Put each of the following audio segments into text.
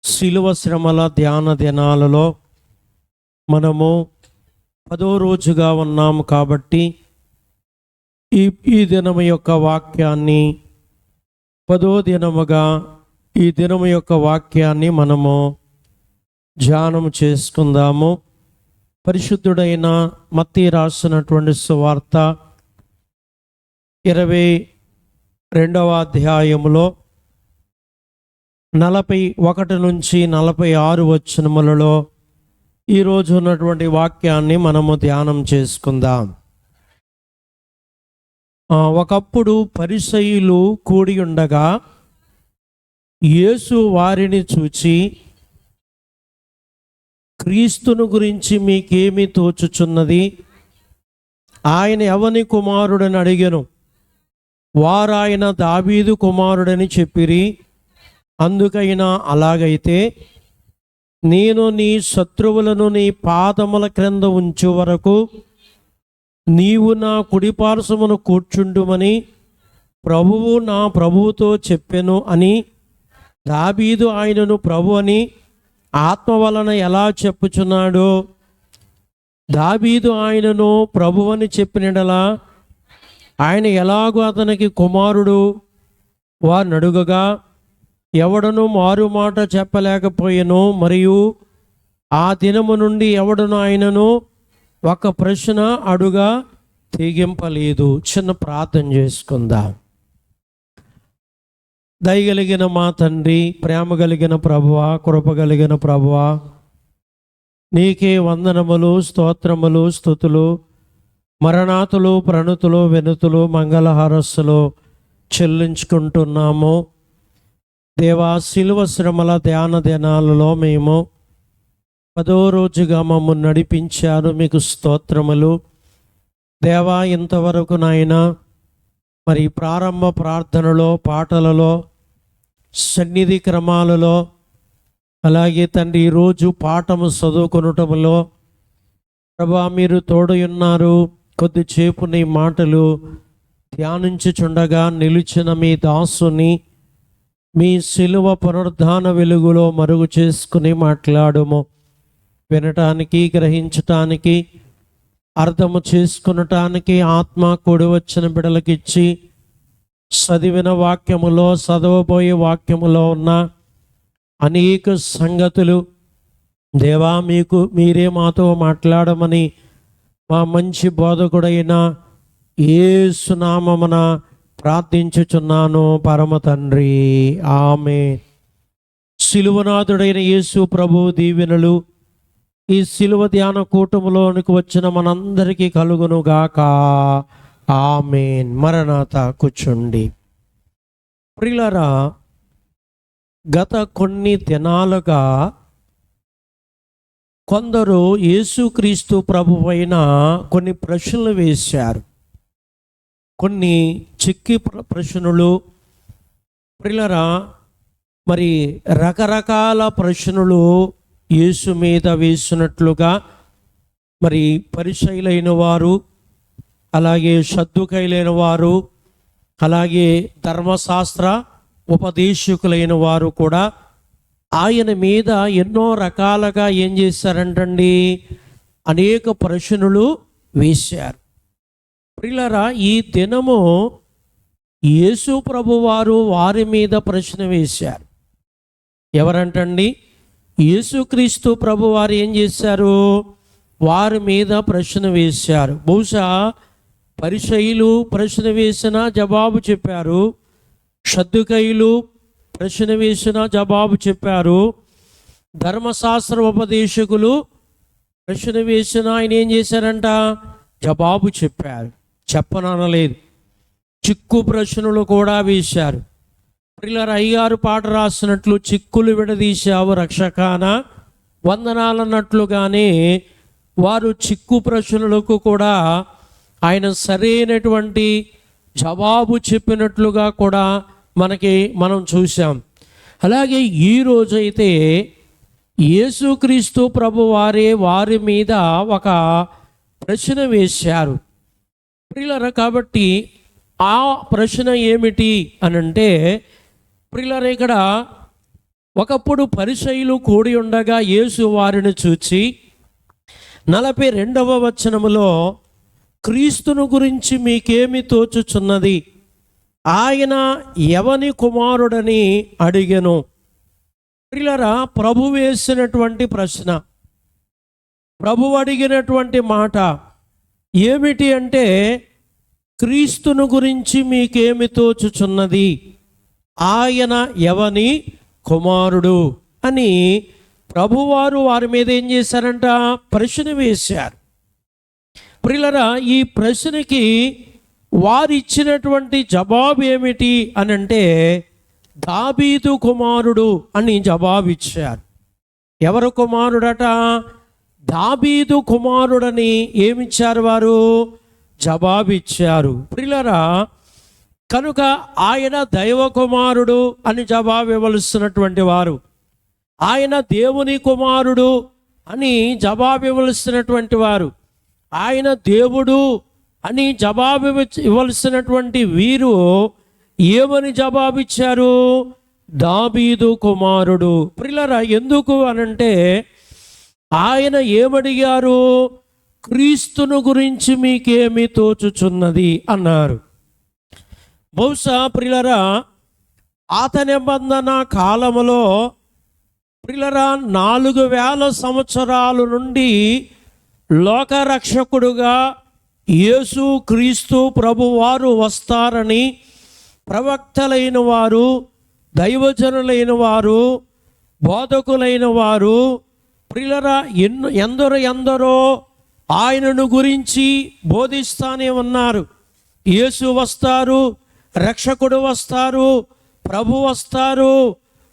శిలువ శ్రమల ధ్యాన దినాలలో మనము 10వ రోజుగా ఉన్నాము కాబట్టి ఈ దినము యొక్క వాక్యాన్ని 10వ దినముగా ఈ దినము యొక్క వాక్యాన్ని మనము ధ్యానం చేసుకుందాము. పరిశుద్ధుడైన మత్తయి రాసినటువంటి సువార్త 22వ అధ్యాయములో 41 నుంచి 46 వచనములలో ఈరోజు ఉన్నటువంటి వాక్యాన్ని మనము ధ్యానం చేసుకుందాం. ఒకప్పుడు పరిసయ్యులు కూడి ఉండగా యేసు వారిని చూచి, క్రీస్తును గురించి మీకేమి తోచుచున్నది? ఆయన ఎవని కుమారుడని అడిగెను. వారాయన దావీదు కుమారుడని చెప్పిరి. అందుకైనా అలాగైతే నేను నీ శత్రువులను నీ పాదముల క్రింద ఉంచు వరకు నీవు నా కుడిపార్శ్వమున కూర్చుండుమని ప్రభువు నా ప్రభువుతో చెప్పెను అని దావీదు ఆయనను ప్రభు అని ఆత్మ వలన ఎలా చెప్పుచున్నాడో, దావీదు ఆయనను ప్రభు అని చెప్పినడలా ఆయన ఎలాగో అతనికి కుమారుడు వారిని అడుగగా ఎవడను మారు మాట చెప్పలేకపోయెను. మరియు ఆ దినము నుండి ఎవడను ఆయనను ఒక ప్రశ్న అడుగా తెగింపలేదు. చిన్న ప్రార్థన చేసుకుందాం. దయగలిగిన మా తండ్రి, ప్రేమ కలిగిన ప్రభువా, కృప కలిగిన ప్రభువా, నీకే వందనములు, స్తోత్రములు, స్తుతులు, మరణాతులు, ప్రణుతులు, వెనుతులు, మంగళహారస్సులు చెల్లించుకుంటున్నాము. దేవా, శిలువ శ్రమల ధ్యాన దినాలలో మేము 10వ రోజుగా మమ్మల్ని నడిపించారు. మీకు స్తోత్రములు దేవా. ఇంతవరకు నాయన మరి ప్రారంభ ప్రార్థనలో, పాటలలో, సన్నిధి క్రమాలలో, అలాగే తండ్రి ఈరోజు పాఠము చదువుకొనటంలో ప్రభా మీరు తోడయున్నారు. కొద్దిసేపు నీ మాటలు ధ్యానించుచుండగా నిలిచిన మీ దాసుని మీ శిలువ పునరుద్ధాన వెలుగులో మరుగు చేసుకుని మాట్లాడుము. వినటానికి, గ్రహించటానికి, అర్థము చేసుకునటానికి ఆత్మ కూడి వచ్చిన బిడలకిచ్చి చదివిన వాక్యములో, చదవబోయే వాక్యములో ఉన్న అనేక సంగతులు దేవా మీరే మాతో మాట్లాడమని మా మంచి బోధకుడైన యేసు నామమున ప్రార్థించుచున్నాను పరమ తండ్రి, ఆమేన్. శిలువనాథుడైన యేసు ప్రభు దీవెనలు ఈ శిలువ ధ్యాన కూటములోనికి వచ్చిన మనందరికీ కలుగునుగాక, ఆమేన్. మరణాత. కూర్చోండి. ప్రియులారా, గత కొన్ని దినాలుగా కొందరు యేసుక్రీస్తు ప్రభువైన కొన్ని ప్రశ్నలు వేశారు. కొన్ని చిక్కి ప్రశ్నలు. ప్రియులారా, మరి రకరకాల ప్రశ్నలు యేసు మీద వేసినట్లుగా మరి పరిసయ్యులైన వారు, అలాగే సద్దూకయ్యులైన వారు, అలాగే ధర్మశాస్త్ర ఉపదేశకులైన వారు కూడా ఆయన మీద ఎన్నో రకాలుగా ఏం చేశారంటండి, అనేక ప్రశ్నలు వేశారు. ప్రియులారా, ఈ దినము యేసు ప్రభువారు వారి మీద ప్రశ్న వేశారు. ఎవరంటండి? యేసుక్రీస్తు ప్రభువారు ఏం చేశారు? వారి మీద ప్రశ్న వేశారు. బహుశా పరిసయ్యులు ప్రశ్న వేసినా జవాబు చెప్పారు, సద్దూకయ్యులు ప్రశ్న వేసినా జవాబు చెప్పారు, ధర్మశాస్త్ర ఉపదేశకులు ప్రశ్న వేసినా ఆయన ఏం చేశారంట? జవాబు చెప్పారు. చెప్పననలేదు. చిక్కు ప్రశ్నలు కూడా వేశారు. ప్రియులారా, అయ్యగారు పాట రాసినట్లు చిక్కులు విడదీశావు రక్షకాన వందనాలన్నట్లుగానే వారు చిక్కు ప్రశ్నలకు కూడా ఆయన సరైనటువంటి జవాబు చెప్పినట్లుగా కూడా మనం చూసాం. అలాగే ఈరోజైతే యేసుక్రీస్తు ప్రభు వారి మీద ఒక ప్రశ్న వేశారు. ప్రియులారా, కాబట్టి ఆ ప్రశ్న ఏమిటి అనంటే, ప్రియులారా, ఇక్కడ ఒకప్పుడు పరిసయ్యులు కూడి ఉండగా యేసు వారిని చూచి 42వ వచనములో క్రీస్తును గురించి మీకేమి తోచుచున్నది, ఆయన ఎవని కుమారుడని అడిగెను. ప్రియులారా, ప్రభు వేసినటువంటి ప్రశ్న, ప్రభు అడిగినటువంటి మాట ఏమిటి అంటే, క్రీస్తును గురించి మీకేమి తోచుచున్నది, ఆయన ఎవని కుమారుడు అని ప్రభువారు వారి మీద ఏం చేశారంట, ప్రశ్న వేశారు. ప్రియులారా, ఈ ప్రశ్నకి వారు ఇచ్చినటువంటి జవాబు ఏమిటి అని అంటే, దావీదు కుమారుడు అని జవాబు ఇచ్చారు. ఎవరు కుమారుడట? దావీదు కుమారుడని ఏమిచ్చారు వారు? జవాబు ఇచ్చారు. ప్రియులారా, కనుక ఆయన దైవ కుమారుడు అని జవాబు ఇవ్వవలసినటువంటి వారు, ఆయన దేవుని కుమారుడు అని జవాబు ఇవ్వవలసినటువంటి వారు, ఆయన దేవుడు అని జవాబు ఇవ్వవలసినటువంటి వీరు ఏమని జవాబిచ్చారు? దావీదు కుమారుడు. ప్రియులారా, ఎందుకు అనంటే ఆయన ఏమడిగారు? క్రీస్తును గురించి మీకేమి తోచుచున్నది అన్నారు. బహుశా ప్రియులారా, పాత నిబంధన కాలములో ప్రియులారా 4000 సంవత్సరాల నుండి లోకరక్షకుడుగా యేసు క్రీస్తు ప్రభువారు వస్తారని ప్రవక్తలైన వారు, దైవజనులైన వారు, బోధకులైన వారు ప్రియులారా ఎందరో ఆయనను గురించి బోధిస్తానే ఉన్నారు. యేసు వస్తారు, రక్షకుడు వస్తారు, ప్రభు వస్తారు,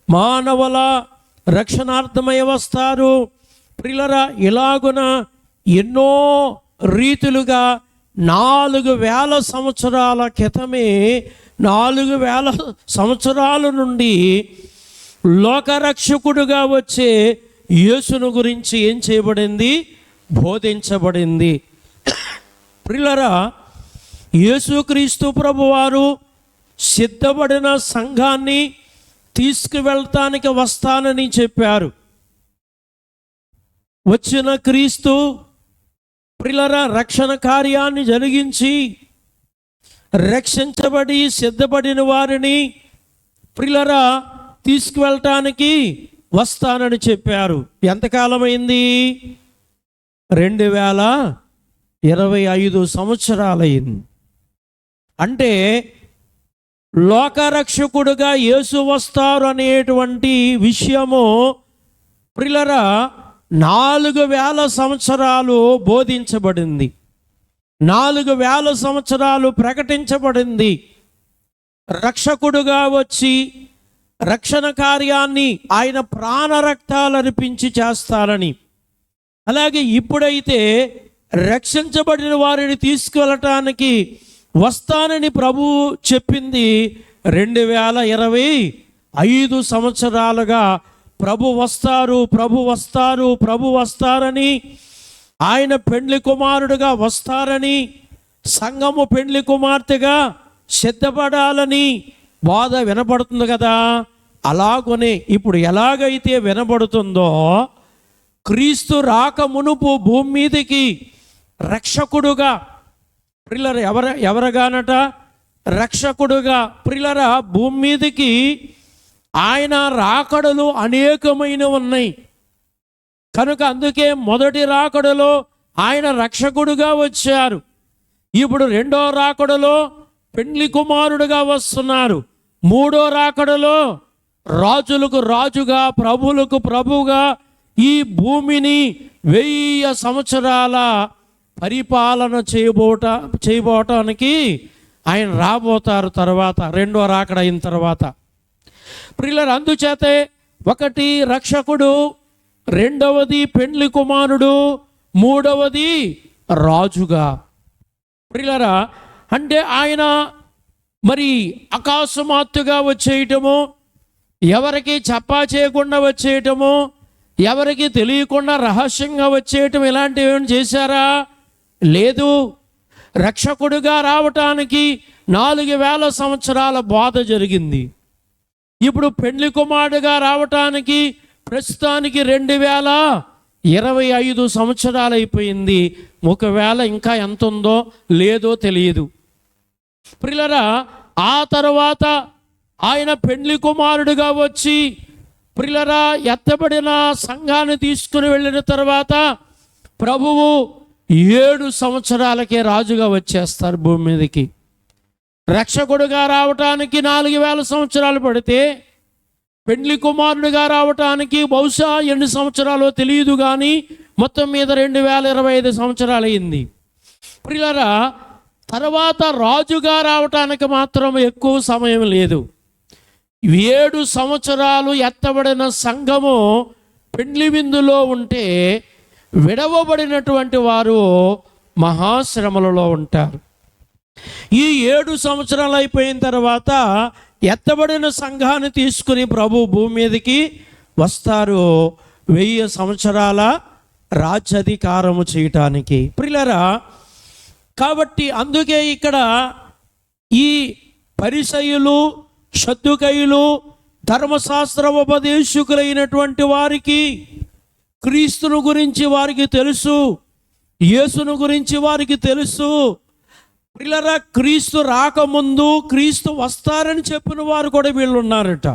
మానవుల రక్షణార్థమై వస్తారు. ప్రియులారా, ఇలాగున ఎన్నో రీతులుగా 4000 సంవత్సరాల క్రితమే, 4000 సంవత్సరాల నుండి లోకరక్షకుడుగా వచ్చే యేసును గురించి ఏం చేయబడింది? బోధించబడింది. ప్రియులారా, యేసుక్రీస్తు ప్రభువారు సిద్ధపడిన సంఘాన్ని తీసుకువెళ్తానికి వస్తానని చెప్పారు. వచ్చిన క్రీస్తు ప్రియులారా రక్షణ కార్యాన్ని జరిగించి రక్షించబడి సిద్ధపడిన వారిని ప్రియులారా తీసుకువెళ్ళటానికి వస్తానని చెప్పారు. ఎంతకాలమైంది? 2025 సంవత్సరాలైంది. అంటే లోకరక్షకుడుగా యేసు వస్తారు అనేటువంటి విషయము ప్రియులారా 4000 సంవత్సరాలు బోధించబడింది, 4000 సంవత్సరాలు ప్రకటించబడింది. రక్షకుడుగా వచ్చి రక్షణ కార్యాన్ని ఆయన ప్రాణరక్తాలు అర్పించి చేస్తారని, అలాగే ఇప్పుడైతే రక్షించబడిన వారిని తీసుకువెళ్ళటానికి వస్తానని ప్రభువు చెప్పింది. 2025 సంవత్సరాలుగా ప్రభు వస్తారు, ప్రభు వస్తారు, ప్రభు వస్తారని, ఆయన పెండ్లి కుమారుడుగా వస్తారని, సంఘము పెండ్లి కుమార్తెగా సిద్ధపడాలని బోధ వినపడుతుంది కదా. అలాగనే ఇప్పుడు ఎలాగైతే వినబడుతుందో, క్రీస్తు రాక మునుపు భూమి మీదకి రక్షకుడుగా ప్రియులారా ఎవరగానట రక్షకుడుగా ప్రియులారా భూమి మీదకి ఆయన రాకడలు అనేకమైన ఉన్నాయి. కనుక అందుకే మొదటి రాకడలో ఆయన రక్షకుడుగా వచ్చారు. ఇప్పుడు రెండో రాకడలో పెండ్లి కుమారుడుగా వస్తున్నారు. మూడో రాకడలో రాజులకు రాజుగా, ప్రభువులకు ప్రభువుగా ఈ భూమిని 1000 సంవత్సరాల పరిపాలన చేయబోటానికి ఆయన రాబోతారు. తర్వాత రెండో రాకడ అయిన తర్వాత ప్రియులారా, అందుచేతే ఒకటి రక్షకుడు, రెండవది పెండ్లి కుమారుడు, మూడవది రాజుగా. ప్రియులారా, అంటే ఆయన మరి అకస్మాత్తుగా వచ్చేయటము, ఎవరికి చెప్పా చేయకుండా వచ్చేయటము, ఎవరికి తెలియకుండా రహస్యంగా వచ్చేయటం, ఇలాంటివి ఏమైనా చేశారా? లేదు. రక్షకుడుగా రావటానికి 4000 సంవత్సరాల బోధ జరిగింది. ఇప్పుడు పెండ్లి కుమారుడుగా రావటానికి ప్రస్తుతానికి 2025 సంవత్సరాలు అయిపోయింది. ఒకవేళ ఇంకా ఎంత ఉందో లేదో తెలియదు. ప్రియులారా, ఆ తర్వాత ఆయన పెండ్లి కుమారుడుగా వచ్చి ప్రియులారా ఎత్తబడిన సంఘాన్ని తీసుకుని వెళ్ళిన తర్వాత ప్రభువు 7 సంవత్సరాలకే రాజుగా వచ్చేస్తారు భూమి మీదకి. రక్షకుడుగా రావటానికి 4000 సంవత్సరాలు పడితే పెండ్లి కుమారుడిగా రావటానికి బహుశా ఎన్ని సంవత్సరాలో తెలియదు, కానీ మొత్తం మీద 2025 సంవత్సరాలు అయింది. ప్రియులారా, తర్వాత రాజుగా రావటానికి మాత్రం ఎక్కువ సమయం లేదు. 7 సంవత్సరాలు ఎత్తబడిన సంఘము పెండ్లి విందులో ఉంటే విడవబడినటువంటి వారు మహాశ్రమలలో ఉంటారు. ఈ 7 సంవత్సరాలు అయిపోయిన తర్వాత ఎత్తబడిన సంఘాన్ని తీసుకుని ప్రభు భూమి మీదకి వస్తారు 1000 సంవత్సరాల రాజ్యాధికారము చేయటానికి. ప్రియులారా, కాబట్టి అందుకే ఇక్కడ ఈ పరిసయ్యులు, సద్దూకయ్యులు, ధర్మశాస్త్ర ఉపదేశకులైనటువంటి వారికి క్రీస్తును గురించి వారికి తెలుసు, యేసును గురించి వారికి తెలుసు. ప్రియులారా, క్రీస్తు రాకముందు క్రీస్తు వస్తారని చెప్పిన వారు కూడా వీళ్ళు ఉన్నారట.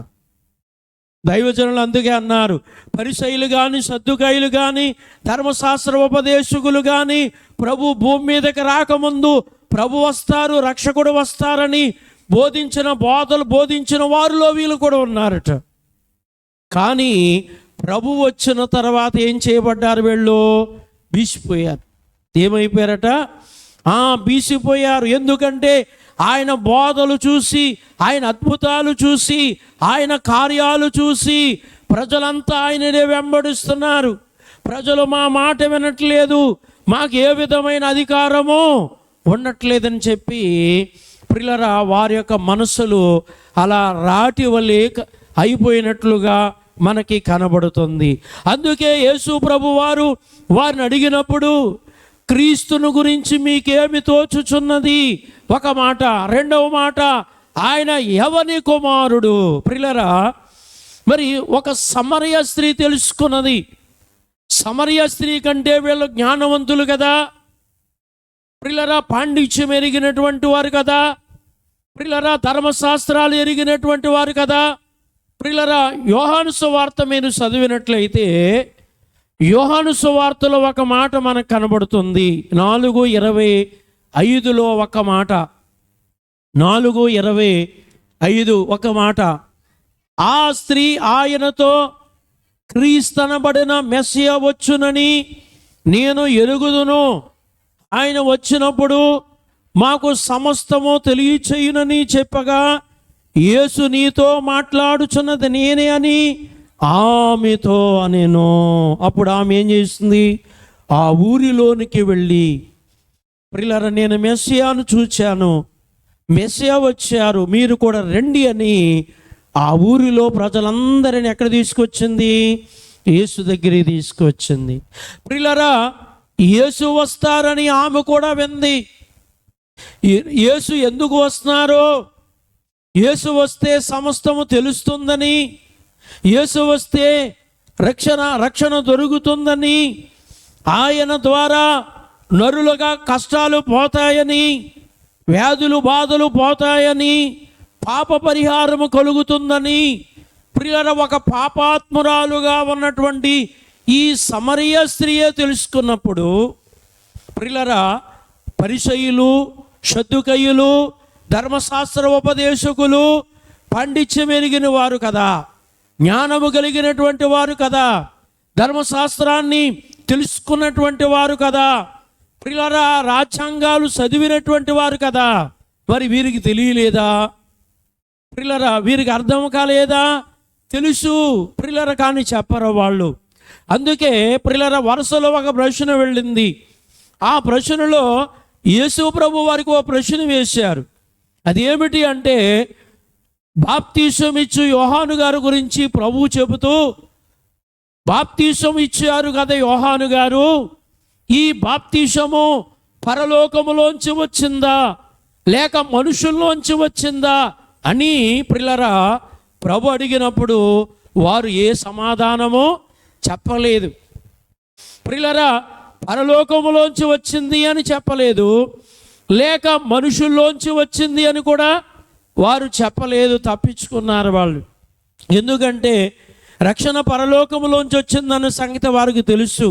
దైవజనులు అందుకే అన్నారు, పరిసయ్యులు కానీ, సద్దూకయ్యులు కానీ, ధర్మశాస్త్ర ఉపదేశకులు కానీ ప్రభు భూమి మీదకి రాకముందు ప్రభు వస్తారు, రక్షకుడు వస్తారని బోధించిన వారిలో వీళ్ళు కూడా ఉన్నారట. కానీ ప్రభు వచ్చిన తర్వాత ఏం చేయబడ్డారు? వీళ్ళు బీసిపోయారు. ఏమైపోయారట? బీసిపోయారు. ఎందుకంటే ఆయన బోధలు చూసి, ఆయన అద్భుతాలు చూసి, ఆయన కార్యాలు చూసి ప్రజలంతా ఆయననే వెంబడిస్తున్నారు. ప్రజలు మా మాట వినట్లేదు, మాకు ఏ విధమైన అధికారము ఉండట్లేదని చెప్పి ప్రియులారా వారి యొక్క మనసులు అలా రాటి వలె అయిపోయినట్లుగా మనకి కనబడుతుంది. అందుకే యేసు ప్రభు వారు వారిని అడిగినప్పుడు క్రీస్తును గురించి మీకేమి తోచుచున్నది? ఒక మాట. రెండవ మాట, ఆయన ఎవని కుమారుడు? ప్రియులారా, మరి ఒక సమరయ స్త్రీ తెలుసుకున్నది. సమరయ స్త్రీ కంటే వీళ్ళు జ్ఞానవంతులు కదా, ప్రియులారా, పాండిత్యం ఎరిగినటువంటి వారు కదా, ప్రియులారా, ధర్మశాస్త్రాలు ఎరిగినటువంటి వారు కదా. ప్రియులారా, యోహాను సువార్త మీరు చదివినట్లయితే యోహాను సువార్తలో ఒక మాట మనకు కనబడుతుంది. 4:25 ఒక మాట. 4:25 ఒక మాట. ఆ స్త్రీ ఆయనతో క్రీస్తనబడిన మెస్సియా వచ్చునని నేను ఎరుగుదును, ఆయన వచ్చినప్పుడు మాకు సమస్తము తెలియచేయునని చెప్పగా, యేసు నీతో మాట్లాడుచున్నది నేనే అని ఆమెతో అనేను. అప్పుడు ఆమె ఏం చేస్తుంది? ఆ ఊరిలోనికి వెళ్ళి, ప్రియులారా, నేను మెస్సియాను చూచాను, మెస్సియా వచ్చారు, మీరు కూడా రండి అని ఆ ఊరిలో ప్రజలందరిని ఎక్కడ తీసుకొచ్చింది? యేసు దగ్గరికి తీసుకొచ్చింది. ప్రియులారా, యేసు వస్తారని ఆమె కూడా వింది. యేసు ఎందుకు వస్తున్నారో, యేసు వస్తే సమస్తము తెలుస్తుందని, యేసు వస్తే రక్షణ దొరుకుతుందని, ఆయన ద్వారా నరులుగా కష్టాలు పోతాయని, వ్యాధులు బాధలు పోతాయని, పాప పరిహారము కలుగుతుందని, ప్రియుల ఒక పాపాత్మురాలుగా ఉన్నటువంటి ఈ సమరయ స్త్రీయే తెలుసుకున్నప్పుడు, ప్రియులరా, పరిసయ్యులు, సద్దూకయ్యులు, ధర్మశాస్త్ర ఉపదేశకులు పాండిత్యం ఎరిగిన వారు కదా, జ్ఞానము కలిగినటువంటి వారు కదా, ధర్మశాస్త్రాన్ని తెలుసుకున్నటువంటి వారు కదా, ప్రియులారా, రాజ్యాంగాలు చదివినటువంటి వారు కదా. మరి వీరికి తెలియలేదా? ప్రియులారా, వీరికి అర్థం కాలేదా? తెలుసు ప్రియులారా, కానీ చెప్పరు వాళ్ళు. అందుకే ప్రియులారా, వరుసలో ఒక ప్రశ్న వెళ్ళింది. ఆ ప్రశ్నలో యేసు ప్రభు వారికి ఒక ప్రశ్న వేశారు. అదేమిటి అంటే, బాప్తీసం ఇచ్చు యోహాను గారు గురించి ప్రభువు చెబుతూ, బాప్తీసం ఇచ్చారు కదా యోహాను గారు, ఈ బాప్తీసము పరలోకములోంచి వచ్చిందా లేక మనుషుల్లోంచి వచ్చిందా అని ప్రియులారా ప్రభు అడిగినప్పుడు వారు ఏ సమాధానమో చెప్పలేదు. ప్రియులారా, పరలోకములోంచి వచ్చింది అని చెప్పలేదు, లేక మనుషుల్లోంచి వచ్చింది అని కూడా వారు చెప్పలేదు, తప్పించుకున్నారు వాళ్ళు. ఎందుకంటే రక్షణ పరలోకములోంచి వచ్చిందన్న సంగతి వారికి తెలుసు.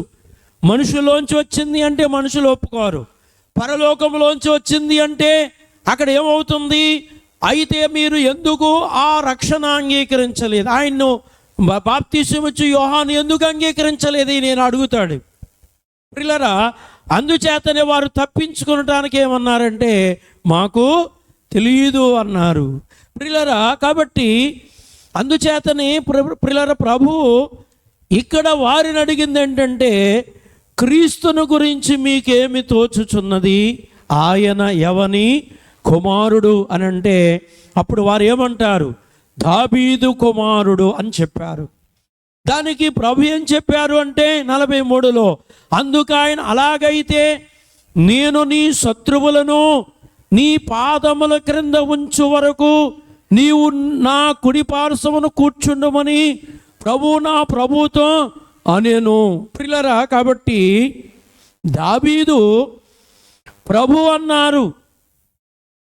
మనుషుల్లోంచి వచ్చింది అంటే మనుషులు ఒప్పుకోరు. పరలోకములోంచి వచ్చింది అంటే అక్కడ ఏమవుతుంది? అయితే మీరు ఎందుకు ఆ రక్షణ అంగీకరించలేదు, ఆయన్ను బాప్తిస్మం ఇచ్చి యోహాను ఎందుకు అంగీకరించలేదు నేను అడుగుతాడు. ప్రియులారా, అందుచేతనే వారు తప్పించుకునటానికి ఏమన్నారంటే మాకు తెలియదు అన్నారు. ప్రియులారా, కాబట్టి అందుచేతనే ప్రియులారా, ప్రభు ఇక్కడ వారిని అడిగింది ఏంటంటే క్రీస్తును గురించి మీకేమి తోచుచున్నది, ఆయన ఎవని కుమారుడు అని అంటే అప్పుడు వారు ఏమంటారు? దావీదు కుమారుడు అని చెప్పారు. దానికి ప్రభు ఏం చెప్పారు అంటే 43లో, అందుకు ఆయన అలాగైతే నేను నీ శత్రువులను నీ పాదముల క్రింద ఉంచు వరకు నీవు నా కుడి పార్శ్వమున కూర్చుండమని నా ప్రభుతో అనేను. ప్రియులారా, కాబట్టి దావీదు ప్రభు అన్నారు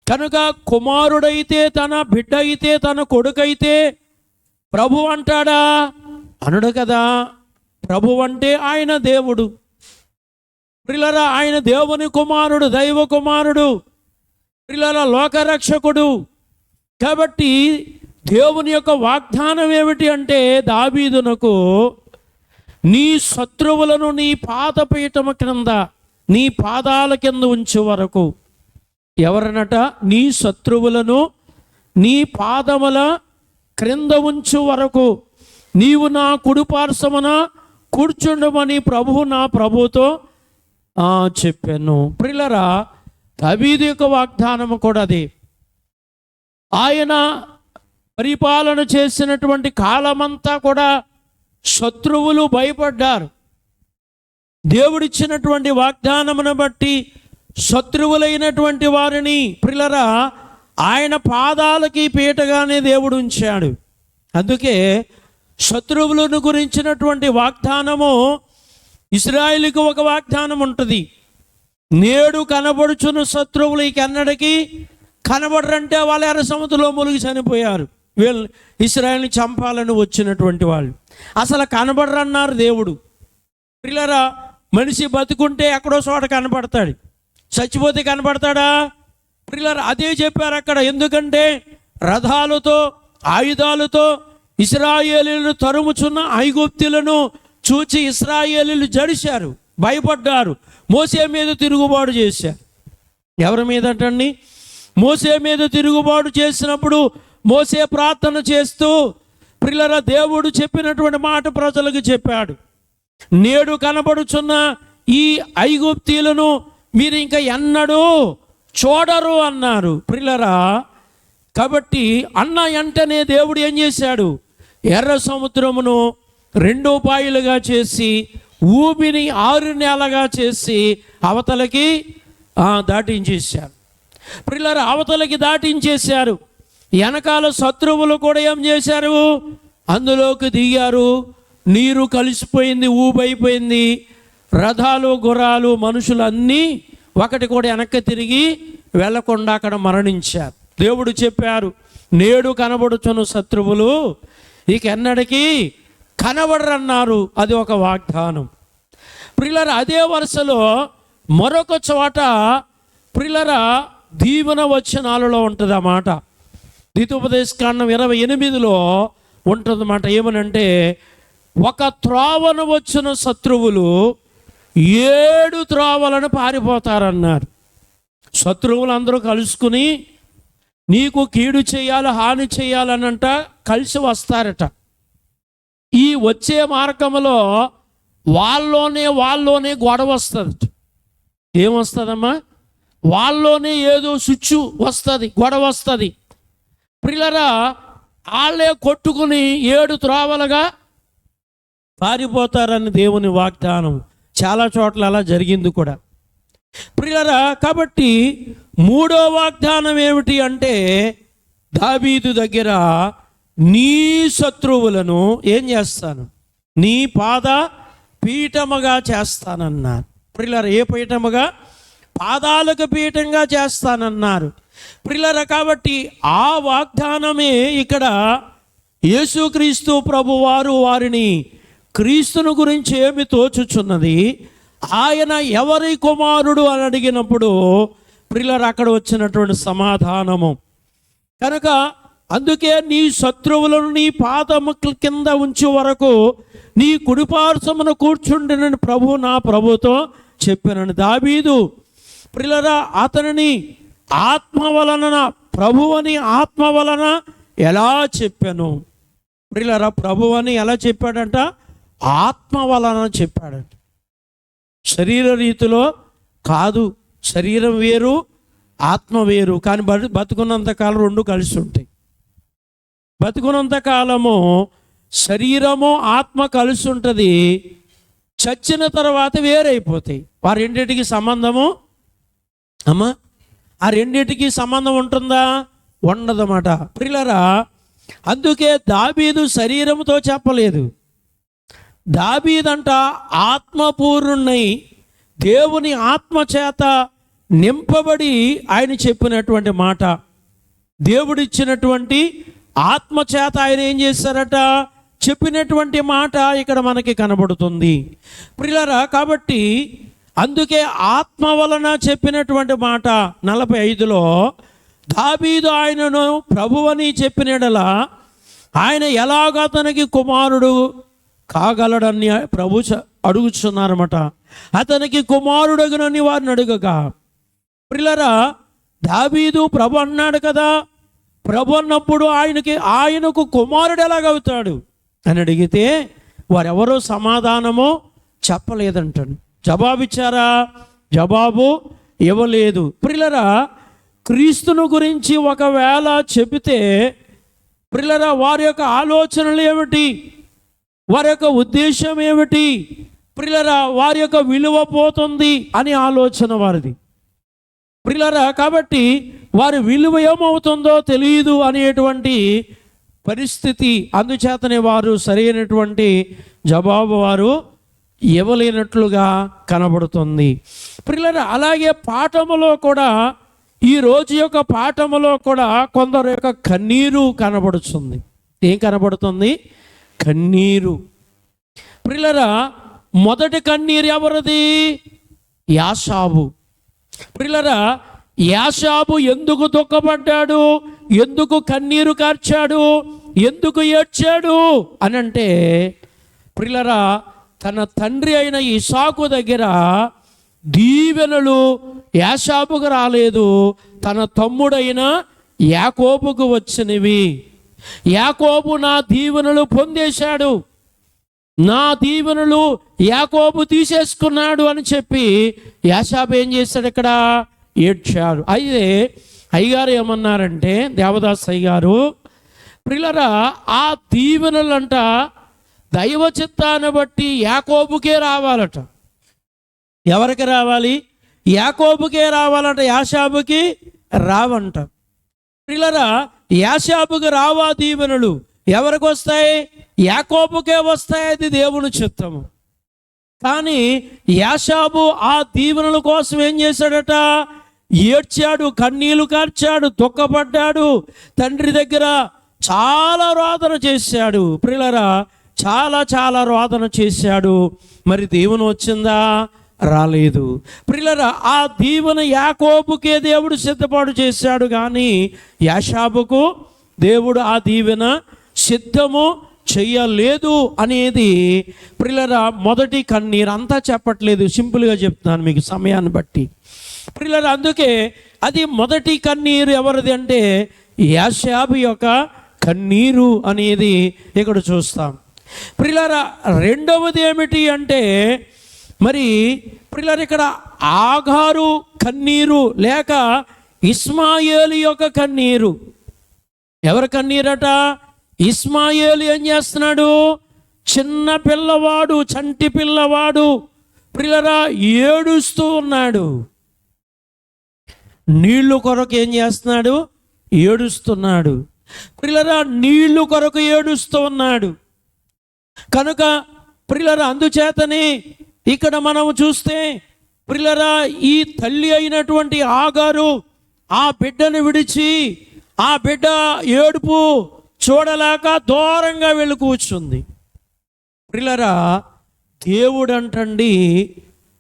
కనుక కుమారుడైతే, తన బిడ్డ అయితే, తన కొడుకైతే ప్రభు అంటాడా? అనడు కదా. ప్రభు అంటే ఆయన దేవుడు. ప్రియులారా, ఆయన దేవుని కుమారుడు, దైవ కుమారుడు, ప్రియులారా, లోకరక్షకుడు. కాబట్టి దేవుని యొక్క వాగ్దానం ఏమిటి అంటే దావీదునకు నీ శత్రువులను నీ పాదపీఠము క్రింద, నీ పాదాల కింద ఉంచే వరకు. ఎవరనట? నీ శత్రువులను నీ పాదముల క్రింద ఉంచు వరకు నీవు నా కుడిపార్శ్వమున కూర్చుండమని ప్రభువు నా ప్రభుతో చెప్పాను. ప్రియులారా, దావీదు యొక్క వాగ్దానము కూడా అది. ఆయన పరిపాలన చేసినటువంటి కాలమంతా కూడా శత్రువులు భయపడ్డారు. దేవుడిచ్చినటువంటి వాగ్దానమును బట్టి శత్రువులైనటువంటి వారిని ప్రియులారా ఆయన పాదాలకి పీటగానే దేవుడు ఉంచాడు. అందుకే శత్రువులను గురించినటువంటి వాగ్దానము ఇశ్రాయేలుకు ఒక వాగ్దానం ఉంటుంది. నేడు కనబడుచున్న శత్రువులు ఎన్నటికీ కనబడరంటే వాళ్ళు ఎర్ర సముద్రంలో మునిగి చనిపోయారు. వీళ్ళు ఇశ్రాయేలుని చంపాలని వచ్చినటువంటి వాళ్ళు అసలు కనబడరన్నారు దేవుడు. ప్రియులారా, మనిషి బతుకుంటే ఎక్కడో చోట కనపడతాడు, చచ్చిపోతే కనపడతాడా? ప్రియులారా, అదే చెప్పారు అక్కడ. ఎందుకంటే రథాలతో ఆయుధాలతో ఇశ్రాయేలీయులను తరుముచున్న ఐగుప్తులను చూచి ఇశ్రాయేలీయులు జడిశారు, భయపడ్డారు, మోసే మీద తిరుగుబాటు చేశారు. ఎవరి మీద అంటండి? మోసే మీద తిరుగుబాటు చేసినప్పుడు మోసే ప్రార్థన చేస్తూ ప్రియులారా దేవుడు చెప్పినటువంటి మాట ప్రజలకు చెప్పాడు. నేడు కనబడుచున్న ఈ ఐగుప్తీయులను మీరు ఇంకా ఎన్నడూ చూడరు అన్నారు. ప్రియులారా, కాబట్టి అన్న వెంటనే దేవుడు ఏం చేశాడు? ఎర్ర సముద్రమును 2 పాయలుగా చేసి ఊబిని 6 నెలలుగా చేసి అవతలకి దాటించేశారు. ప్రియులారా, అవతలకి దాటించేశారు. వెనకాల శత్రువులు కూడా ఏం చేశారు? అందులోకి దిగారు. నీరు కలిసిపోయింది, ఊబైపోయింది. రథాలు గుర్రాలు మనుషులు అన్నీ ఒకటి కూడా వెనక్కి తిరిగి వెళ్లకుండా అక్కడ మరణించారు. దేవుడు చెప్పారు, నేడు కనబడుచున్న శత్రువులు ఇక ఎన్నటికీ కనబడరన్నారు. అది ఒక వాగ్దానం. ప్రియులారా, అదే వరుసలో మరొక చోట ప్రియులారా దీవెన వచనాలలో ఉంటుంది ఆ మాట. ద్వితీయోపదేశకాండం 28లో ఉంటుందన్నమాట. ఏమనంటే ఒక త్రోవను వచ్చిన శత్రువులు 7 త్రోవలను పారిపోతారన్నారు. శత్రువులు అందరూ కలుసుకుని నీకు కీడు చేయాలి, హాని చేయాలనంట కలిసి వస్తారట. ఈ వచ్చే మార్గంలో వాళ్ళలోనే గొడవ వస్తుంది. ఏమొస్తుందమ్మా? వాళ్ళలోనే ఏదో సుచ్చు వస్తుంది, గొడవ వస్తుంది. ప్రియులారా, వాళ్ళే కొట్టుకుని 7 త్రోవలుగా పారిపోతారని దేవుని వాగ్దానం. చాలా చోట్ల అలా జరిగింది కూడా. ప్రియులారా, కాబట్టి 3వ వాగ్దానం ఏమిటి అంటే దావీదు దగ్గర నీ శత్రువులను ఏం చేస్తాను, నీ పాద పీఠముగా చేస్తానన్నారు. ప్రియులారా, ఏ పీఠముగా? పాదాలకు పీఠంగా చేస్తానన్నారు. ప్రియులారా, కాబట్టి ఆ వాగ్దానమే ఇక్కడ యేసుక్రీస్తు ప్రభువారు వారిని క్రీస్తును గురించి ఏమి తోచుచున్నది, ఆయన ఎవరి కుమారుడు అని అడిగినప్పుడు ప్రియులారా అక్కడ వచ్చినటువంటి సమాధానము. కనుక అందుకే నీ శత్రువులను నీ పాదముల కింద ఉంచే వరకు నీ కుడిపార్శ్వమున కూర్చుండినని ప్రభు నా ప్రభుతో చెప్పానని దావీదు ప్రియులారా అతనిని ఆత్మ వలన, ప్రభువని ఆత్మ వలన ఎలా చెప్పాను? ప్రియులారా, ప్రభువని ఎలా చెప్పాడంట? ఆత్మ వలన చెప్పాడంట. శరీర రీతిలో కాదు. శరీరం వేరు, ఆత్మ వేరు. కానీ బతుకున్నంతకాలం రెండు కలిసి ఉంటాయి. బతుకున్నంతకాలము శరీరము ఆత్మ కలిసి ఉంటుంది, చచ్చిన తర్వాత వేరైపోతాయి. ఆ రెండింటికి సంబంధము అమ్మా, ఆ రెండింటికి సంబంధం ఉంటుందా? ఉండదన్నమాట. ప్రియులారా, అందుకే దావీదు శరీరంతో చెప్పలేదు. దావీదంట ఆత్మపూర్ణునై దేవుని ఆత్మ చేత నింపబడి ఆయన చెప్పినటువంటి మాట, దేవుడిచ్చినటువంటి ఆత్మ చేత ఆయన ఏం చేశారట? చెప్పినటువంటి మాట ఇక్కడ మనకి కనబడుతుంది. ప్రియులారా, కాబట్టి అందుకే ఆత్మ వలన చెప్పినటువంటి మాట 45లో దావీదు ఆయనను ప్రభువని చెప్పినడలా ఆయన ఎలాగ అతనికి కుమారుడు కాగలడని ప్రభు అడుగుతున్నారన్నమాట. అతనికి కుమారుడగునని వారిని అడుగగా, ప్రియులారా, దావీదు ప్రభు అన్నాడు కదా, ప్రభు అన్నప్పుడు ఆయనకు కుమారుడు ఎలాగవుతాడు అని అడిగితే వారెవరో సమాధానము చెప్పలేదంటాడు. జవాబిచ్చారా? జవాబు ఇవ్వలేదు. ప్రియులారా, క్రీస్తును గురించి ఒకవేళ చెబితే ప్రియులారా వారి యొక్క ఆలోచనలు ఏమిటి, వారి యొక్క ఉద్దేశం ఏమిటి, ప్రియులారా వారి యొక్క విలువ పోతుంది అని ఆలోచన వారిది. ప్రియులారా, కాబట్టి వారి విలువ ఏమవుతుందో తెలియదు అనేటువంటి పరిస్థితి. అందుచేతనే వారు సరైనటువంటి జవాబు వారు ఇవ్వలేనట్లుగా కనబడుతుంది. ప్రియులారా, అలాగే పాఠములో కూడా, ఈ రోజు యొక్క పాఠములో కూడా కొందరు యొక్క కన్నీరు కనబడుతుంది. ఏం కనబడుతుంది? కన్నీరు. ప్రియులారా, మొదటి కన్నీరు ఎవరిది? యాషాబు. ప్రియులారా, యాషాబు ఎందుకు దుఃఖపడ్డాడు, ఎందుకు కన్నీరు కార్చాడు, ఎందుకు ఏడ్చాడు అని అంటే ప్రియులారా తన తండ్రి అయిన ఇసాకు దగ్గర దీవెనలు యాషాబుకు రాలేదు, తన తమ్ముడైన యాకోబుకు వచ్చినవి. యాకోబు నా దీవెనలు పొందేశాడు, నా దీవెనలు యాకోబు తీసేసుకున్నాడు అని చెప్పి యాషాబు ఏం చేశాడు? ఇక్కడ ఏడ్చాడు. అయితే అయ్యగారు ఏమన్నారంటే, దేవదాస్ అయ్యగారు, ప్రియులారా ఆ దీవెనలంట దైవ చిత్తాన్ని బట్టి యాకోబుకే రావాలట. ఎవరికి రావాలి? యాకోబుకే రావాలంట, యాషాబుకి రావంట. ప్రియులారా, యాషాబుకి రావా దీవెనలు? ఎవరికి వస్తాయి? యాకోబుకే వస్తాయి. అది దేవుని చిత్తము. కానీ యాషాబు ఆ దీవెనల కోసం ఏం చేశాడట? ఏడ్చాడు, కన్నీళ్లు కార్చాడు, దుఃఖపడ్డాడు, తండ్రి దగ్గర చాలా రోదన చేశాడు. ప్రియులారా, చాలా రోదన చేశాడు. మరి దీవెన వచ్చిందా? రాలేదు. ప్రియులారా, ఆ దీవెన యాకోబుకే దేవుడు సిద్ధపాటు చేశాడు, కానీ యాషాబుకు దేవుడు ఆ దీవెన సిద్ధము చెయ్యలేదు అనేది ప్రియులారా మొదటి కన్నీరు. అంతా చెప్పట్లేదు, సింపుల్గా చెప్తున్నాను మీకు సమయాన్ని బట్టి. ప్రియులారా, అందుకే అది మొదటి కన్నీరు ఎవరిది అంటే యాషాబు యొక్క కన్నీరు అనేది ఇక్కడ చూస్తాం. ప్రియులారా, రెండవది ఏమిటి అంటే మరి ప్రియులారా ఇక్కడ ఆగారు కన్నీరు లేక ఇస్మాయేలు యొక్క కన్నీరు. ఎవరి కన్నీరట? ఇస్మాయేలు ఏం చేస్తున్నాడు? చిన్న పిల్లవాడు, చంటి పిల్లవాడు ప్రియులారా ఏడుస్తూ ఉన్నాడు. నీళ్లు కొరకు ఏం చేస్తున్నాడు? ఏడుస్తున్నాడు. ప్రియులారా నీళ్లు కొరకు ఏడుస్తూ ఉన్నాడు కనుక ప్రియులారా అందుచేతనే ఇక్కడ మనం చూస్తే ప్రియులారా ఈ తల్లి అయినటువంటి ఆగారు ఆ బిడ్డను విడిచి ఆ బిడ్డ ఏడుపు చూడలేక దూరంగా వెళ్ళి కూర్చుంది. ప్రియులారా దేవుడు అంటండి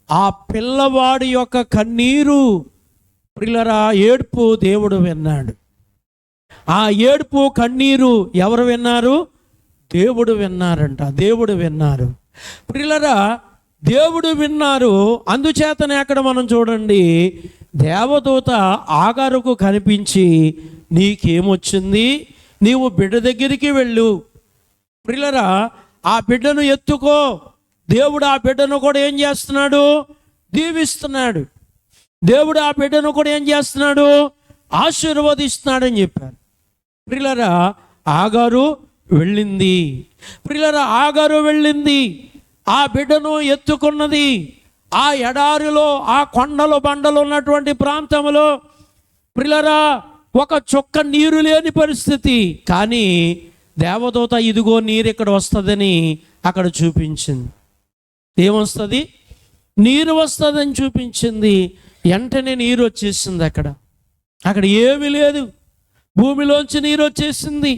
ఆ పిల్లవాడి యొక్క కన్నీరు ప్రియులారా ఏడుపు దేవుడు విన్నాడు. ఆ ఏడుపు కన్నీరు ఎవరు విన్నారు? దేవుడు విన్నారంట. దేవుడు విన్నారు. ప్రియులారా దేవుడు విన్నారు. అందుచేతనే అక్కడ మనం చూడండి, దేవదూత ఆగారుకు కనిపించి నీకేమొచ్చింది, నీవు బిడ్డ దగ్గరికి వెళ్ళు, ప్రియులారా ఆ బిడ్డను ఎత్తుకో. దేవుడు ఆ బిడ్డను కూడా ఏం చేస్తున్నాడు? దీవిస్తున్నాడు. దేవుడు ఆ బిడ్డను కూడా ఏం చేస్తున్నాడు? ఆశీర్వదిస్తున్నాడని చెప్పారు. ప్రియులారా ఆగారు వెళ్ళింది. ప్రియులారా ఆగారు వెళ్ళింది, ఆ బిడ్డను ఎత్తుకున్నది. ఆ ఎడారిలో ఆ కొండలు బండలు ఉన్నటువంటి ప్రాంతంలో ప్రియులారా ఒక చుక్క నీరు లేని పరిస్థితి. కానీ దేవదూత ఇదిగో నీరు ఇక్కడ వస్తుందని అక్కడ చూపించింది. ఏమొస్తుంది? నీరు వస్తుందని చూపించింది. వెంటనే నీరు వచ్చేసింది. అక్కడ ఏమీ లేదు, భూమిలోంచి నీరు వచ్చేసింది.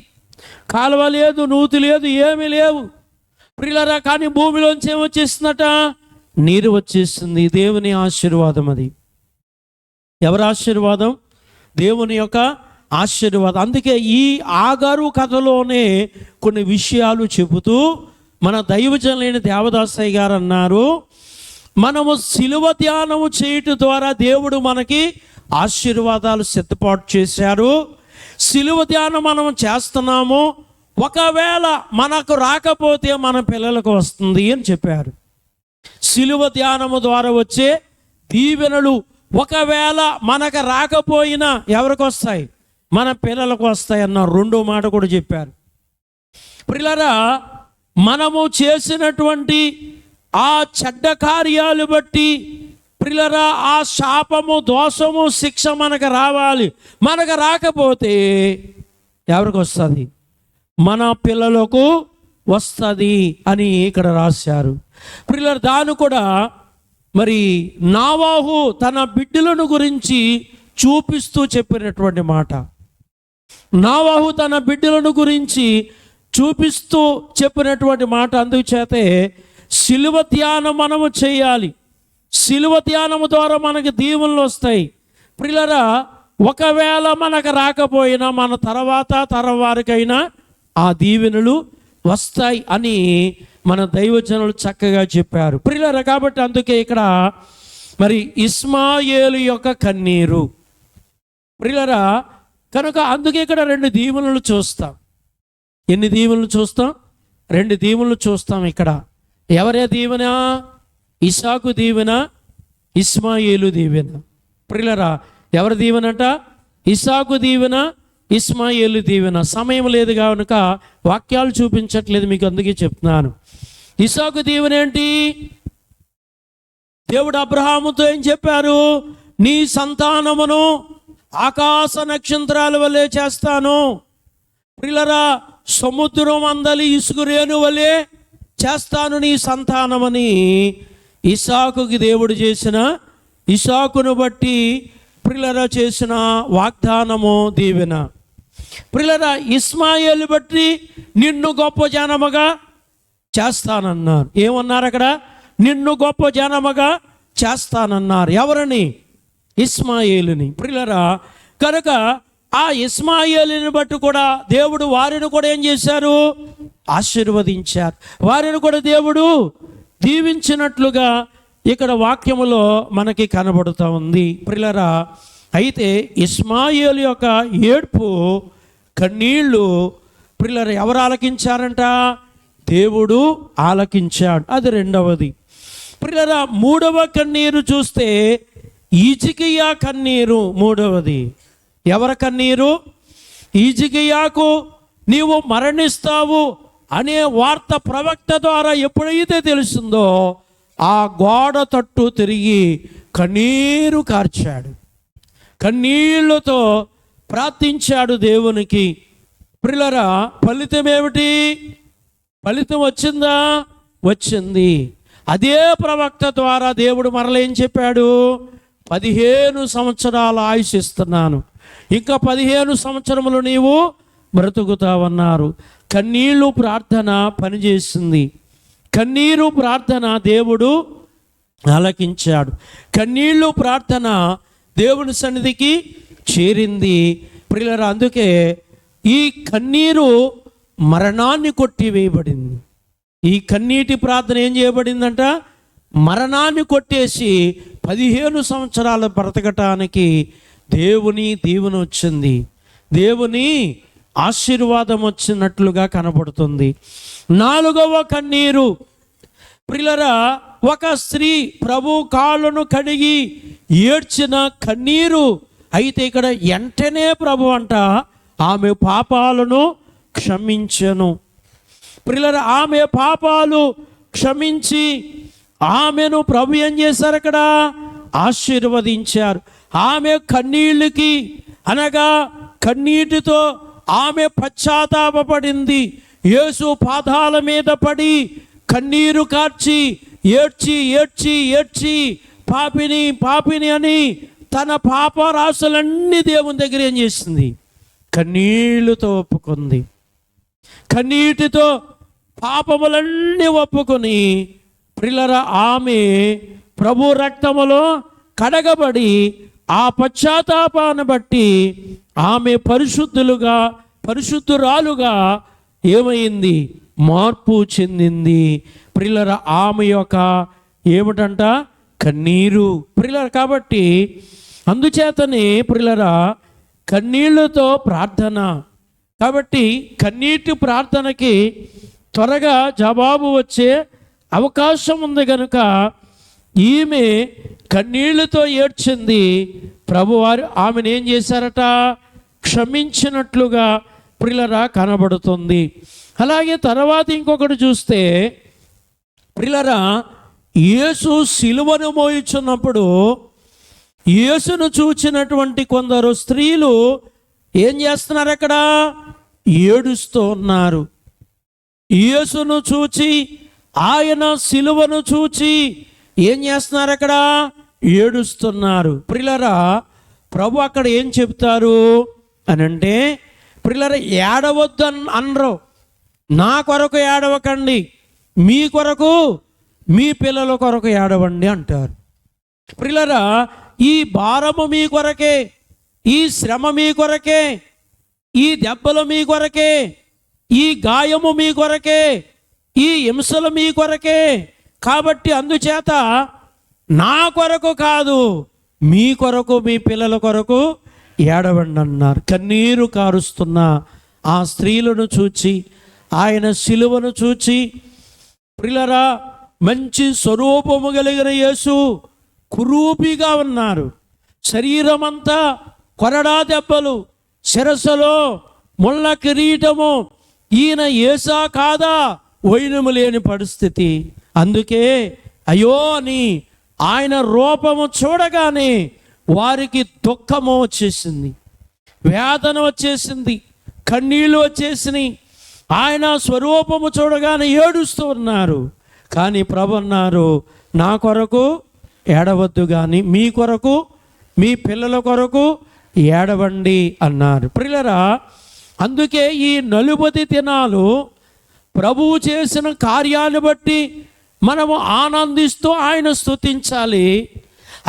కాలువ లేదు, నూతి లేదు, ఏమీ లేవు ప్రియులారా. కానీ భూమిలోంచి ఏమొచ్చేసిందట? నీరు వచ్చేసింది. దేవుని ఆశీర్వాదం అది. ఎవరి ఆశీర్వాదం? దేవుని యొక్క ఆశీర్వాదం. అందుకే ఈ ఆగారు కథలోనే కొన్ని విషయాలు చెబుతూ మన దైవజనులైన దేవదాసయ్య గారు అన్నారు, మనము సిలువ ధ్యానము చేయటం ద్వారా దేవుడు మనకి ఆశీర్వాదాలు సిద్ధపాటు చేశారు. సిలువ ధ్యానం మనం చేస్తున్నాము, ఒకవేళ మనకు రాకపోతే మన పిల్లలకు వస్తుంది అని చెప్పారు. సిలువ ధ్యానము ద్వారా వచ్చే దీవెనలు ఒకవేళ మనకు రాకపోయినా ఎవరికి వస్తాయి? మన పిల్లలకు వస్తాయి అన్న రెండో మాట కూడా చెప్పారు. ప్రియులారా మనము చేసినటువంటి ఆ చెడ్డ కార్యాలు బట్టి ప్రియులారా ఆ శాపము, దోషము, శిక్ష మనకు రావాలి. మనకు రాకపోతే ఎవరికి వస్తుంది? మన పిల్లలకు వస్తుంది అని ఇక్కడ రాశారు. ప్రియులారా దాన్ని కూడా మరి నోవహు తన బిడ్డలను గురించి చూపిస్తూ చెప్పినటువంటి మాట. నోవహు తన బిడ్డలను గురించి చూపిస్తూ చెప్పినటువంటి మాట. అందుచేతే సిలువ ధ్యానం మనము చేయాలి. సిలువ ధ్యానము ద్వారా మనకి దీవెనలు వస్తాయి. ప్రియులారా ఒకవేళ మనకు రాకపోయినా మన తర్వాత తరం వారికైనా ఆ దీవెనలు వస్తాయి అని మన దైవజనులు చక్కగా చెప్పారు. ప్రియులారా కాబట్టి అందుకే ఇక్కడ మరి ఇస్మాయేలు యొక్క కన్నీరు ప్రియులారా కనుక అందుకే ఇక్కడ రెండు దీవెనలు చూస్తాం. ఎన్ని దీవెనలు చూస్తాం? రెండు దీవెనలు చూస్తాం ఇక్కడ. ఎవరే దీవెన? ఇసాకు దీవెన, ఇస్మాయేలు దీవెన. ప్రియులారా ఎవరి దీవెనట? ఇసాకు దీవెన, ఇస్మాయేలు దీవెన. సమయం లేదు కనుక వాక్యాలు చూపించట్లేదు మీకు, అందుకే చెప్తున్నాను. ఇసాకు దీవెన ఏంటి? దేవుడు అబ్రహాముతో ఏం చెప్పారు? నీ సంతానమును ఆకాశ నక్షత్రాల వలె చేస్తాను, ప్రియులారా సముద్రం అందలి ఇసుక రేణు వలె చేస్తాను నీ సంతానమని ఇసాకుకి దేవుడు చేసిన, ఇసాకును బట్టి ప్రియులారా చేసిన వాగ్దానము దీవెన. ప్రియులారా ఇస్మాయేలు బట్టి నిన్ను గొప్ప జనముగా చేస్తానన్నారు. ఏమన్నారు అక్కడ? నిన్ను గొప్ప జనముగా చేస్తానన్నారు. ఎవరని? ఇస్మాయేలుని. ప్రియులారా కనుక ఆ ఇస్మాయేలుని బట్టి కూడా దేవుడు వారిని కూడా ఏం చేశారు? ఆశీర్వదించారు. వారిని కూడా దేవుడు దీవించినట్లుగా ఇక్కడ వాక్యములో మనకి కనబడుతూ ఉంది. ప్రియులారా అయితే ఇస్మాయేలు యొక్క ఏడ్పు, కన్నీళ్ళు ప్రియులారా ఎవరు ఆలకించారంట? దేవుడు ఆలకించాడు. అది రెండవది. ప్రియులారా మూడవ కన్నీరు చూస్తే హిజ్కియా కన్నీరు మూడవది. ఎవరి కన్నీరు? హిజ్కియాకు నీవు మరణిస్తావు అనే వార్త ప్రవక్త ద్వారా ఎప్పుడైతే తెలిసిందో ఆ గోడ తట్టు తిరిగి కన్నీరు కార్చాడు, కన్నీళ్లతో ప్రార్థించాడు దేవునికి. ప్రియులారా, ఫలితం ఏమిటి? ఫలితం వచ్చిందా? వచ్చింది. అదే ప్రవక్త ద్వారా దేవుడు మరలేం చెప్పాడు? 15 సంవత్సరాల ఆయుష్ ఇస్తున్నాను, ఇంకా 15 సంవత్సరములు నీవు బ్రతుకుతావన్నారు. కన్నీళ్ళు ప్రార్థన పనిచేసింది. కన్నీరు ప్రార్థన దేవుడు ఆలకించాడు. కన్నీళ్ళు ప్రార్థన దేవుని సన్నిధికి చేరింది. ప్రియులారా, అందుకే ఈ కన్నీరు మరణాన్ని కొట్టివేయబడింది. ఈ కన్నీటి ప్రార్థన ఏం చేయబడిందంట? మరణాన్ని కొట్టేసి 15 సంవత్సరాలు బ్రతకటానికి దేవుని దీవెన వచ్చింది, దేవుని ఆశీర్వాదం వచ్చినట్లుగా కనబడుతుంది. 4వ కన్నీరు, ప్రియులారా, ఒక స్త్రీ ప్రభు కాళ్ళను కడిగి ఏడ్చిన కన్నీరు. అయితే ఇక్కడ వెంటనే ప్రభు అంట ఆమె పాపాలను క్షమించెను. ప్రియులారా, ఆమె పాపాలు క్షమించి ఆమెను ప్రభు ఏం చేశారు? అక్కడ ఆశీర్వదించారు. ఆమె కన్నీళ్ళకి, అనగా కన్నీటితో ఆమె పశ్చాత్తాపపడింది. యేసు పాదాల మీద పడి కన్నీరు కార్చి ఏడ్చి ఏడ్చి ఏడ్చి పాపిని పాపిని అని తన పాపరాశులన్నీ దేవుని దగ్గర ఏం చేసింది? కన్నీళ్లతో ఒప్పుకుంది. కన్నీటితో పాపములన్నీ ఒప్పుకొని, ప్రియులారా, ఆమె ప్రభు రక్తములో కడగబడి ఆ పశ్చాత్తాపాన్ని బట్టి ఆమె పరిశుద్ధురాలుగా ఏమైంది? మార్పు చెందింది. ప్రియులారా, ఆమె యొక్క ఏమిటంట? కన్నీరు. ప్రియులారా, కాబట్టి అందుచేతనే ప్రియులారా కన్నీళ్లతో ప్రార్థన. కాబట్టి కన్నీటి ప్రార్థనకి త్వరగా జవాబు వచ్చే అవకాశం ఉంది కనుక ఈమె కన్నీళ్లతో ఏడ్చింది. ప్రభువారు ఆమెను ఏం చేశారట? క్షమించినట్లుగా ప్రియులారా కనబడుతుంది. అలాగే తర్వాత ఇంకొకటి చూస్తే, ప్రియులారా, యేసు సిలువను మోయుచున్నప్పుడు యేసును చూచినటువంటి కొందరు స్త్రీలు ఏం చేస్తున్నారు? అక్కడ ఏడుస్తూ ఉన్నారు. యేసును చూచి, ఆయన సిలువను చూచి ఏం చేస్తున్నారు? అక్కడ ఏడుస్తున్నారు. ప్రియులారా, ప్రభు అక్కడ ఏం చెప్తారు అని అంటే, ప్రియులారా, ఏడవద్దు అనరు. నా కొరకు ఏడవకండి, మీ కొరకు మీ పిల్లల కొరకు ఏడవండి అంటారు. ప్రియులారా, ఈ భారము మీ కొరకే, ఈ శ్రమ మీ కొరకే, ఈ దెబ్బలు మీ కొరకే, ఈ గాయము మీ కొరకే, ఈ హింసలు మీ కొరకే. కాబట్టి అందుచేత నా కొరకు కాదు, మీ కొరకు మీ పిల్లల కొరకు ఏడవండి అన్నారు. కన్నీరు కారుస్తున్న ఆ స్త్రీలను చూచి, ఆయన సిలువను చూచి, ప్రియులారా, మంచి స్వరూపము కలిగిన యేసు కురూపిగా ఉన్నారు. శరీరం అంతా కొరడా దెబ్బలు, శిరస్సులో ముళ్ళ కిరీటము. ఈయన యేసా కాదా? వైనము లేని పరిస్థితి. అందుకే అయ్యో అని ఆయన రూపము చూడగానే వారికి దుఃఖము వచ్చేసింది, వేదన వచ్చేసింది, కన్నీళ్ళు వచ్చేసినాయి. ఆయన స్వరూపము చూడగానే ఏడుస్తూ ఉన్నారు. కానీ ప్రభు అన్నారు, నా కొరకు ఏడవద్దు, కానీ మీ కొరకు మీ పిల్లల కొరకు ఏడవండి అన్నారు. ప్రియులారా, అందుకే ఈ 40 దినాలు ప్రభువు చేసిన కార్యాన్ని బట్టి మనము ఆనందిస్తూ ఆయన స్తుతించాలి.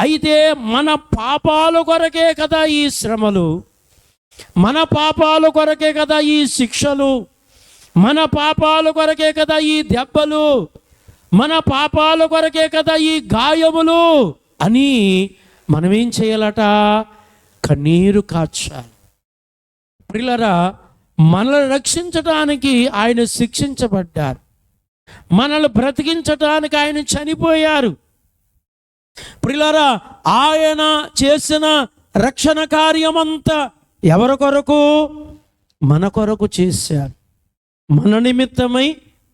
అయితే మన పాపాల కొరకే కదా ఈ శ్రమలు, మన పాపాల కొరకే కదా ఈ శిక్షలు, మన పాపాల కొరకే కదా ఈ దెబ్బలు, మన పాపాల కొరకే కదా ఈ గాయములు అని మనమేం చేయాలట? కన్నీరు కార్చాలి. ప్రియులారా, మనల్ని రక్షించటానికి ఆయన శిక్షించబడ్డారు, మనల్ని బ్రతికించటానికి ఆయన చనిపోయారు. ప్రియులారా, ఆయన చేసిన రక్షణ కార్యమంతా ఎవరి కొరకు? మన కొరకు చేశారు, మన నిమిత్తమై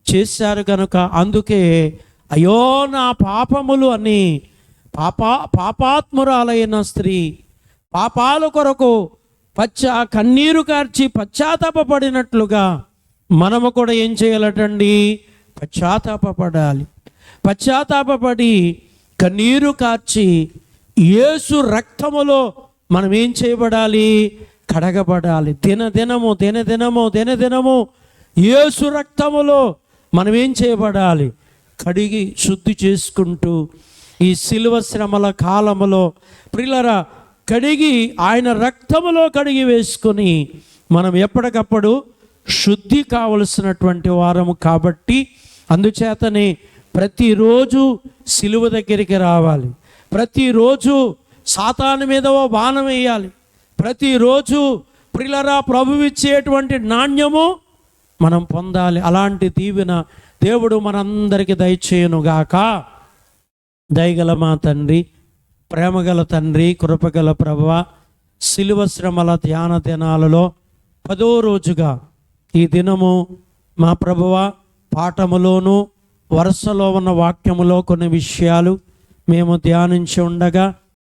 చేశారు కనుక అందుకే అయ్యో నా పాపములు అని పాపాత్మురాలైన స్త్రీ పాపాల కొరకు కన్నీరు కార్చి పశ్చాత్తాపపడినట్లుగా మనము కూడా ఏం చేయాలటండి? పశ్చాత్తాపపడాలి. పశ్చాత్తాపపడి కన్నీరు కార్చి యేసు రక్తములో మనం ఏం చేయబడాలి? కడగబడాలి. దినదినము యేసు రక్తములో మనం ఏం చేయబడాలి? కడిగి శుద్ధి చేసుకుంటూ ఈ శిలువ శ్రమల కాలములో ప్రియులారా కడిగి ఆయన రక్తములో కడిగి వేసుకొని మనం ఎప్పటికప్పుడు శుద్ధి కావలసినటువంటి వారము కాబట్టి అందుచేతనే ప్రతిరోజు శిలువ దగ్గరికి రావాలి. ప్రతిరోజు సాతాను మీద ఓ బాణం వేయాలి. ప్రతిరోజు ప్రియులారా ప్రభువు ఇచ్చేటువంటి నాణ్యము మనం పొందాలి. అలాంటి దీవెన దేవుడు మనందరికీ దయచేయునుగాక. దయగల మా తండ్రి, ప్రేమగల తండ్రి, కృపగల ప్రభువా, శిలువ శ్రమల ధ్యాన దినాలలో 10వ రోజుగా ఈ దినము మా ప్రభువా పాఠములోను వరుసలో ఉన్న వాక్యములో కొన్ని విషయాలు మేము ధ్యానించి ఉండగా